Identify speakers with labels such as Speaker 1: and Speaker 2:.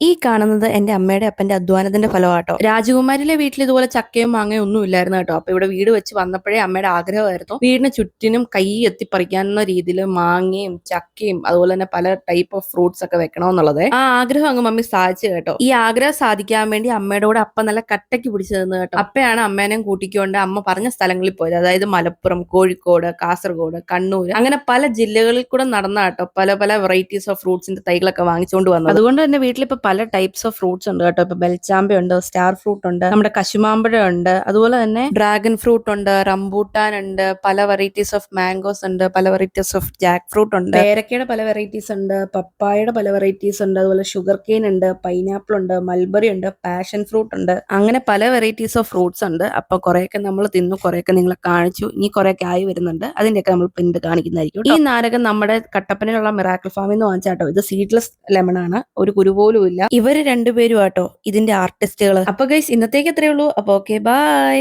Speaker 1: ഈ കാണുന്നത് എന്റെ അമ്മയുടെ അപ്പന്റെ അധ്വാനത്തിന്റെ ഫലമാട്ടോ. രാജകുമാരിയിലെ വീട്ടിൽ ഇതുപോലെ ചക്കയും മാങ്ങയും ഒന്നും ഇല്ലായിരുന്നു കേട്ടോ. അപ്പൊ ഇവിടെ വീട് വെച്ച് വന്നപ്പോഴേ അമ്മയുടെ ആഗ്രഹമായിരുന്നു വീടിന് ചുറ്റിനും കൈ എത്തിപ്പറിക്കാവുന്ന രീതിയിൽ മാങ്ങയും ചക്കയും അതുപോലെ തന്നെ പല ടൈപ്പ് ഓഫ് ഫ്രൂട്ട്സ് ഒക്കെ വെക്കണമെന്നുള്ളത്. ആ ആഗ്രഹം അങ്ങ് മമ്മി സാധിച്ചു കേട്ടോ. ഈ ആഗ്രഹം സാധിക്കാൻ വേണ്ടി അമ്മയുടെ കൂടെ അപ്പ നല്ല കട്ടയ്ക്ക് പിടിച്ചു തന്നു കേട്ടോ. അപ്പയാണ് അമ്മേനെയും കൂട്ടിക്കൊണ്ട് അമ്മ പറഞ്ഞ സ്ഥലങ്ങളിൽ പോയത്. അതായത് മലപ്പുറം, കോഴിക്കോട്, കാസർഗോഡ്, കണ്ണൂർ, അങ്ങനെ പല ജില്ലകളിൽ കൂടെ നടന്ന കേട്ടോ പല പല വെറൈറ്റീസ് ഓഫ് ഫ്രൂട്ട്സിന്റെ തൈകളൊക്കെ വാങ്ങിച്ചുകൊണ്ട് വന്നത്. അതുകൊണ്ട് തന്നെ വീട്ടിലിപ്പോ പല ടൈപ്സ് ഓഫ് ഫ്രൂട്ട്സ് ഉണ്ട് കേട്ടോ. ഇപ്പൊ ബെൽച്ചാമ്പ ഉണ്ട്, സ്റ്റാർ ഫ്രൂട്ട് ഉണ്ട്, നമ്മുടെ കശുമാമ്പഴം ഉണ്ട്, അതുപോലെ തന്നെ ഡ്രാഗൺ ഫ്രൂട്ട് ഉണ്ട്, റംബൂട്ടാൻ ഉണ്ട്, പല വെറൈറ്റീസ് ഓഫ് മാംഗോസ് ഉണ്ട്, പല വെറൈറ്റീസ് ഓഫ് ജാക്ക് ഫ്രൂട്ട് ഉണ്ട്, പേരക്കയുടെ പല വെറൈറ്റീസ് ഉണ്ട്, പപ്പായയുടെ പല വെറൈറ്റീസ് ഉണ്ട്, അതുപോലെ ഷുഗർ കെയിൻ ഉണ്ട്, പൈനാപ്പിൾ ഉണ്ട്, മൽബറി ഉണ്ട്, പാഷൻ ഫ്രൂട്ട് ഉണ്ട്, അങ്ങനെ പല വെറൈറ്റീസ് ഓഫ് ഫ്രൂട്ട്സ് ഉണ്ട്. അപ്പൊ കുറെയൊക്കെ നമ്മൾ തിന്നു, കുറെയൊക്കെ നിങ്ങളെ കാണിച്ചു, ഇനി കുറെയൊക്കെ ആയി വരുന്നുണ്ട്. അതിന്റെയൊക്കെ നമ്മൾ പിന്നീട് കാണിക്കുന്നതായിരിക്കും. ഈ നാരകം നമ്മുടെ കട്ടപ്പനയിലുള്ള മിറാക്കിൾ ഫാമിൽ നിന്ന് വാങ്ങിച്ചാട്ടോ. ഇത് സീഡ്ലെസ് ലെമൺ ആണ്, ഒരു കുരു പോലും ഇല്ല. ഇവര് രണ്ടുപേരും ആട്ടോ ഇതിന്റെ ആർട്ടിസ്റ്റുകൾ. അപ്പൊ ഗൈസ് ഇന്നത്തേക്ക് എത്രയേ ഉള്ളൂ. അപ്പൊ ഓക്കെ, ബൈ.